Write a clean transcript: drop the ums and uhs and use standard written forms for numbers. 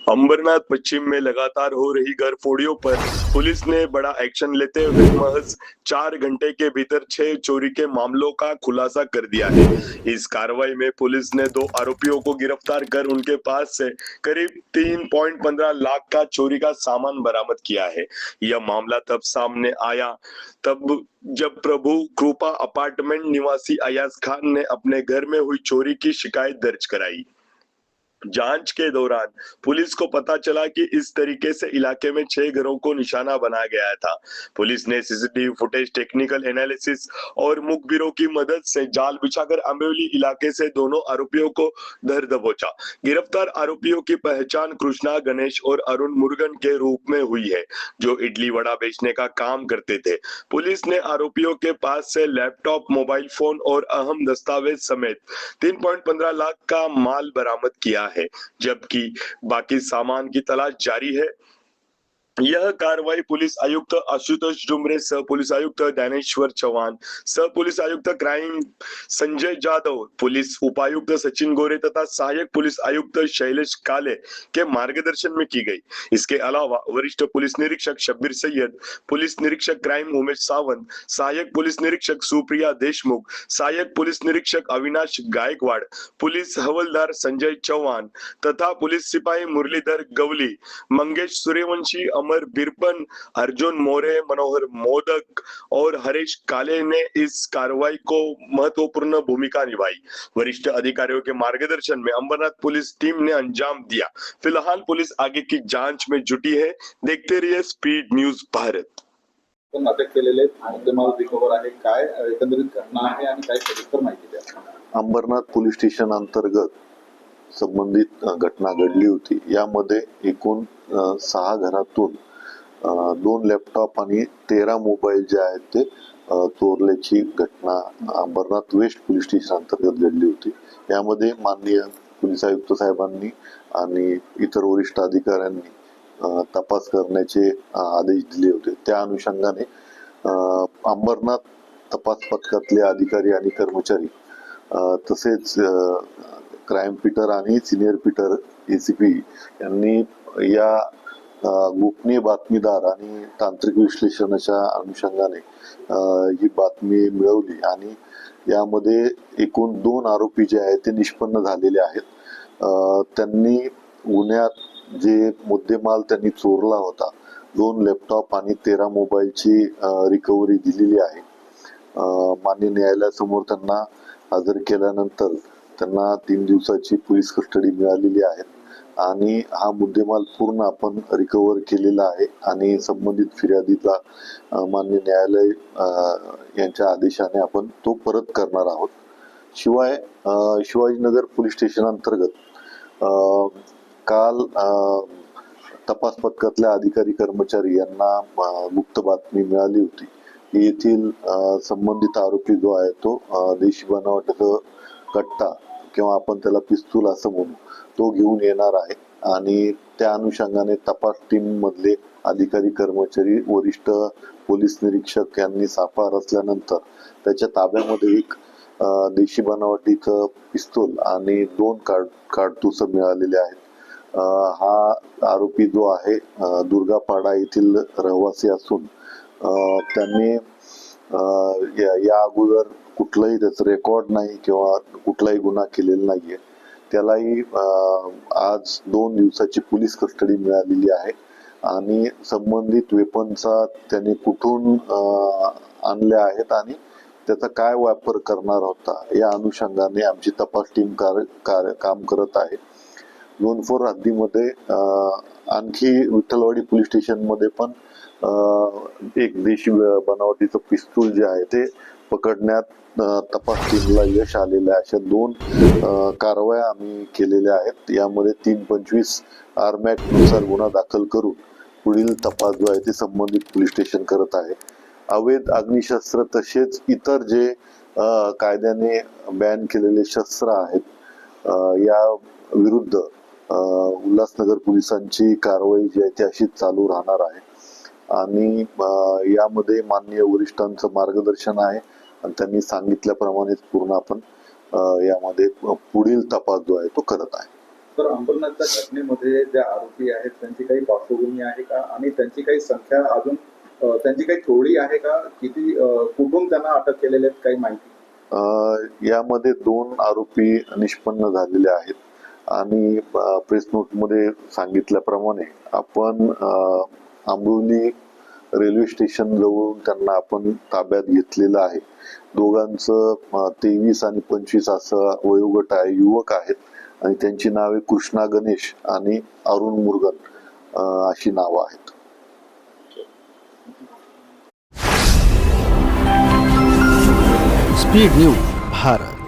अंबरनाथ पश्चिम में लगातार हो रही घरफोड़ियों पर पुलिस ने बड़ा एक्शन लेते हुए महज 4 घंटे के भीतर 6 चोरी के मामलों का खुलासा कर दिया है। इस कार्रवाई में पुलिस ने 2 आरोपियों को गिरफ्तार कर उनके पास से करीब 3.15 लाख का चोरी का सामान बरामद किया है। यह मामला तब सामने आया तब जब प्रभु कृपा अपार्टमेंट निवासी अयाज खान ने अपने घर में हुई चोरी की शिकायत दर्ज कराई। जांच के दौरान पुलिस को पता चला कि इस तरीके से इलाके में 6 घरों को निशाना बनाया गया था। पुलिस ने सीसीटीवी फुटेज, टेक्निकल एनालिसिस और मुखबिरों की मदद से जाल बिछाकर अम्बेवली इलाके से दोनों आरोपियों को धर दबोचा। गिरफ्तार आरोपियों की पहचान कृष्णा, गणेश और अरुण मुरुगन के रूप में हुई है, जो इडली वड़ा बेचने का काम करते थे। पुलिस ने आरोपियों के पास से लैपटॉप, मोबाइल फोन और अहम दस्तावेज समेत 3.15 लाख का माल बरामद किया है, जबकि बाकी सामान की तलाश जारी है। यह कार्रवाई पुलिस आयुक्त आशुतोष डुमरे, सह पुलिस आयुक्त ज्ञानेश्वर चौहान, सह पुलिस आयुक्त क्राइम संजय जाधव, पुलिस उपायुक्त सचिन गोरे तथा सहायक पुलिस आयुक्त शैलेश काले के मार्गदर्शन में की गई। इसके अलावा वरिष्ठ पुलिस निरीक्षक शब्बीर सैयद, पुलिस निरीक्षक क्राइम उमेश सावंत, सहायक पुलिस निरीक्षक सुप्रिया देशमुख, सहायक पुलिस निरीक्षक अविनाश गायकवाड़, पुलिस हवलदार संजय चौहान तथा पुलिस सिपाही मुरलीधर गवली, मंगेश सूर्यवंशी, अमर बिरपन, अर्जुन मोरे, मनोहर मोदक और हरीश काले ने इस कार्रवाई को महत्वपूर्ण भूमिका निभाई। वरिष्ठ अधिकारियों के मार्गदर्शन में अंबरनाथ पुलिस टीम ने अंजाम दिया। फिलहाल पुलिस आगे की जांच में जुटी है। देखते रहिए स्पीड न्यूज भारत। अटक केलेले मुद्देमाल रिकव्हर आहे, काय एकंदरीत घटना आहे आणि काय सविस्तर माहिती द्या। अंबरनाथ पोलीस स्टेशन अंतर्गत संबंधित घटना घडली होती। यामध्ये एकूण 6 घरातून 2 लॅपटॉप आणि 13 मोबाईल जे आहेत ते चोरल्याची घटना अंबरनाथ वेस्ट पोलीस स्टेशन अंतर्गत घडली होती। यामध्ये माननीय पोलीस आयुक्त साहेबांनी आणि इतर वरिष्ठ अधिकाऱ्यांनी तपास करण्याचे आदेश दिले होते। त्या अनुषंगाने अंबरनाथ तपास पथकातले अधिकारी आणि कर्मचारी तसेच क्राइम पीटर आणि सिनियर पीटर एसीपी यांनी या गोपनीय बातमीदार आणि तांत्रिक विश्लेषणाच्या अनुषंगाने ही बातमी मिळवली आणि यामध्ये एकूण 2 आरोपी जे आहेत ते निष्पन्न झालेले आहेत। त्यांनी गुन्ह्यात जे मुद्देमाल त्यांनी चोरला होता, 2 लॅपटॉप आणि 13 मोबाईलची रिकव्हरी दिलेली आहे। माननीय न्यायालयासमोर त्यांना हजर केल्यानंतर त्यांना 3 दिवसाची पोलीस कस्टडी मिळालेली आहे आणि हा मुद्देमाल पूर्ण आपण रिकव्हर केलेला आहे आणि संबंधित फिर्यादीला माननीय न्यायालय यांच्या आदेशाने आपण तो परत करणार आहोत। शिवाय शिवाजीनगर पोलीस स्टेशन अंतर्गत काल तपास पथकातल्या अधिकारी कर्मचारी यांना गुप्त बातमी मिळाली होती की येथील संबंधित आरोपी जो आहे तो देशी बनावटीचा कट्टा किंवा आपण त्याला पिस्तूल असं म्हणू, तो घेऊन येणार आहे आणि त्या अनुषंगाने तपास टीम मधले अधिकारी कर्मचारी वरिष्ठ पोलीस निरीक्षक यांनी सापळा रचल्यानंतर त्याच्या ताब्यामध्ये एक देशी बनावटीचं पिस्तूल आणि 2 काडतुस मिळालेले आहेत। हा आरोपी जो आहे दुर्गापाडा येथील रहिवासी असून त्यांनी या अगोदर कुठलाही त्याचं रेकॉर्ड नाही किंवा कुठलाही गुन्हा केलेला नाहीये। त्यालाही आज 2 दिवसाची पोलीस कस्टडी मिळालेली आहे आणि संबंधित वेपनचा त्याने कुठून आणले आहेत आणि त्याचा काय वापर करणार होता या अनुषंगाने आमची तपास टीम काम करत आहे। 2-4 हद्दीमध्ये आणखी विठ्ठलवाडी पोलीस स्टेशन मध्ये पण एक देशी बनावटीचं पिस्तूल जे आहे ते पकडण्यात तपास टीमला यश आलेलं आहे। अशा 2 कारवाया आम्ही केलेल्या आहेत। यामध्ये 325 आरमॅक नुसार गुन्हा दाखल करून पुढील तपास जो आहे ते संबंधित पोलीस स्टेशन करत आहे। अवैध अग्निशस्त्र तसेच इतर जे कायद्याने बॅन केलेले शस्त्र आहेत या विरुद्ध उल्हासनगर पोलिसांची कारवाई जी आहे ती अशीच चालू राहणार आहे आणि यामध्ये माननीय वरिष्ठांचं मार्गदर्शन आहे आणि त्यांनी सांगितल्याप्रमाणेच पूर्ण आपण यामध्ये पुढील तपास जो आहे तो करत आहे। तर अंबरनाथच्या घटनेमध्ये ज्या आरोपी आहेत त्यांची काही पार्श्वभूमी आहे का आणि त्यांची काही संख्या अजून त्यांची काही टोळी आहे का, किती कुठून त्यांना अटक केलेले आहेत, काही माहिती? यामध्ये 2 आरोपी निष्पन्न झालेले आहेत आणि प्रेस नोट मध्ये सांगितल्याप्रमाणे आपण आंबोली रेल्वे स्टेशन जवळून त्यांना आपण ताब्यात घेतलेलं आहे. दोघांचं 23 आणि 25 असं वयोगट आहे, युवक आहेत आणि त्यांची नावे कृष्णा गणेश आणि अरुण मुरगन अशी नावं आहेत. Speed news Bharat.